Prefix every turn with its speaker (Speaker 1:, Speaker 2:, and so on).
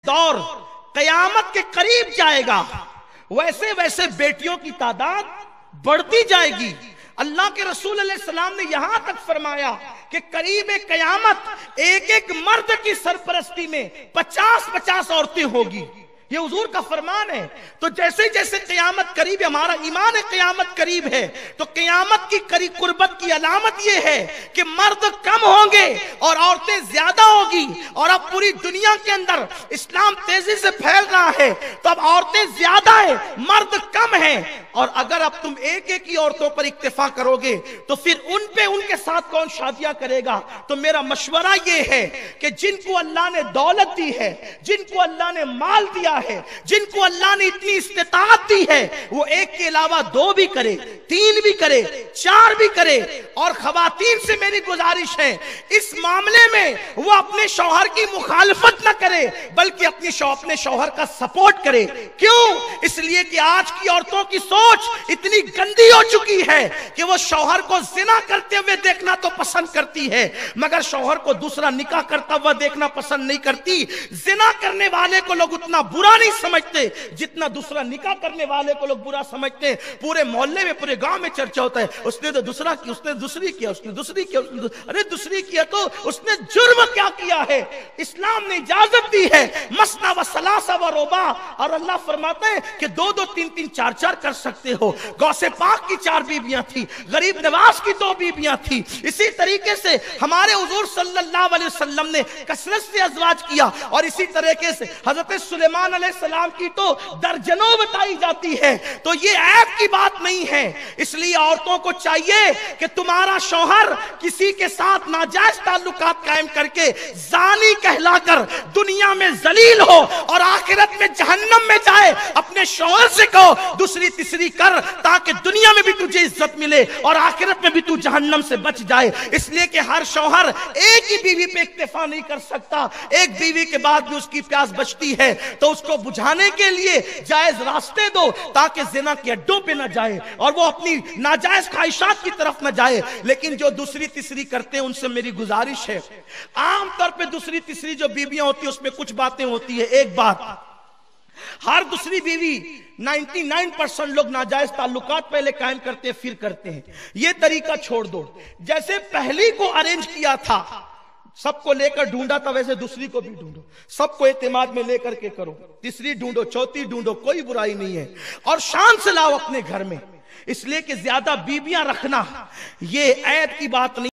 Speaker 1: دور قیامت کے قریب جائے گا ویسے ویسے بیٹیوں کی تعداد بڑھتی جائے گی۔ اللہ کے رسول علیہ السلام نے یہاں تک فرمایا کہ قریب قیامت ایک ایک مرد کی سرپرستی میں 50-50 عورتیں ہوگی۔ یہ حضور کا فرمان ہے۔ تو جیسے جیسے قیامت قریب ہے، ہمارا ایمان ہے قیامت قریب ہے، تو قیامت کی قربت کی علامت یہ ہے کہ مرد کم ہوں گے اور عورتیں زیادہ ہوگی۔ اور اب پوری دنیا کے اندر اسلام تیزی سے پھیل رہا ہے، تو اب عورتیں زیادہ ہیں، مرد کم ہیں۔ اور اگر اب تم ایک ایک ہی عورتوں پر اکتفا کرو گے تو پھر ان کے ساتھ کون شادیاں کرے گا؟ تو میرا مشورہ یہ ہے کہ جن کو اللہ نے دولت دی ہے، جن کو اللہ نے مال دیا ہے، جن کو اللہ نے اتنی استطاعت دی ہے، وہ ایک کے علاوہ 2 بھی کرے، 3 بھی کرے، 4 بھی کرے۔ اور خواتین سے میری گزارش ہے اس معاملے میں وہ اپنے شوہر کی مخالفت نہ کرے بلکہ اپنے شوہر کا سپورٹ کرے۔ کیوں؟ اس لیے کہ آج کی عورتوں کی سوچ اتنی گندی ہو چکی ہے کہ وہ شوہر کو زنا کرتے ہوئے دیکھنا تو پسند کرتی ہے مگر شوہر کو دوسرا نکاح کرتا ہوا دیکھنا پسند نہیں کرتی۔ زنا کرنے والے کو لوگ اتنا برا نہیں سمجھتے جتنا دوسرا نکاح کرنے والے کو لوگ برا سمجھتے ہیں۔ پورے محلے میں، پورے گاؤں میں چرچا ہوتا ہے، اس نے تو دوسرا کیا، اس نے دوسری کیا، اس نے دوسری کیا، ارے دوسری کیا تو اس نے جرم کیا کیا ہے؟ اسلام نے اجازت دی ہے مثنی و ثلاث و رباع، اور اللہ فرماتا ہے کہ 2-2 3-3 4-4 کر سکتے ہو۔ غوث پاک کی 4 بیویاں تھی، غریب نواز کی 2 بیویاں تھی۔ اسی طریقے سے ہمارے حضور صلی اللہ علیہ وسلم نے کثرت سے ازواج کیا، اور اسی طریقے سے حضرت سلیمان علیہ السلام کی تو درجنوں بتائی جاتی ہے۔ تو یہ عیب کی بات نہیں ہے۔ اس لیے عورتوں کو چاہیے کہ تمہارا شوہر کسی کے ساتھ ناجائز تعلقات قائم کر کے زانی کہلا کر دنیا میں ذلیل ہو اور آخرت میں جہنم میں جائے، اپنے شوہر سے کہو دوسری تیسری کر تاکہ دنیا میں بھی تجھے عزت ملے اور آخرت میں بھی تو جہنم سے بچ جائے۔ اس لیے کہ ہر شوہر ایک ہی بیوی پہ اکتفا نہیں کر سکتا، ایک بیوی کے بعد بھی اس کی پیاس بچتی ہے، تو اس کو بجھانے کے لیے جائز راستے دو تاکہ زنا کے اڈوں پہ نہ جائے اور وہ اپنی ناجائز خواہشات کی طرف نہ جائے۔ لیکن جو دوسری تیسری کرتے ہیں ان سے میری گزارش ہے، عام طور پہ دوسری تیسری جو بیویاں ہوتی ہیں اس میں کچھ باتیں ہوتی ہیں۔ ایک بات، ہر دوسری بیوی 99% لوگ ناجائز تعلقات پہلے قائم کرتے ہیں پھر کرتے ہیں۔ یہ طریقہ چھوڑ دو۔ جیسے پہلی کو ارینج کیا تھا، سب کو لے کر ڈھونڈا تھا، ویسے دوسری کو بھی ڈھونڈو، سب کو اعتماد میں لے کر کے کرو، تیسری ڈھونڈو، چوتھی ڈھونڈو، کوئی برائی نہیں ہے، اور شان سے لاؤ اپنے گھر میں۔ اس لیے کہ زیادہ بیویاں رکھنا یہ عیب کی بات نہیں۔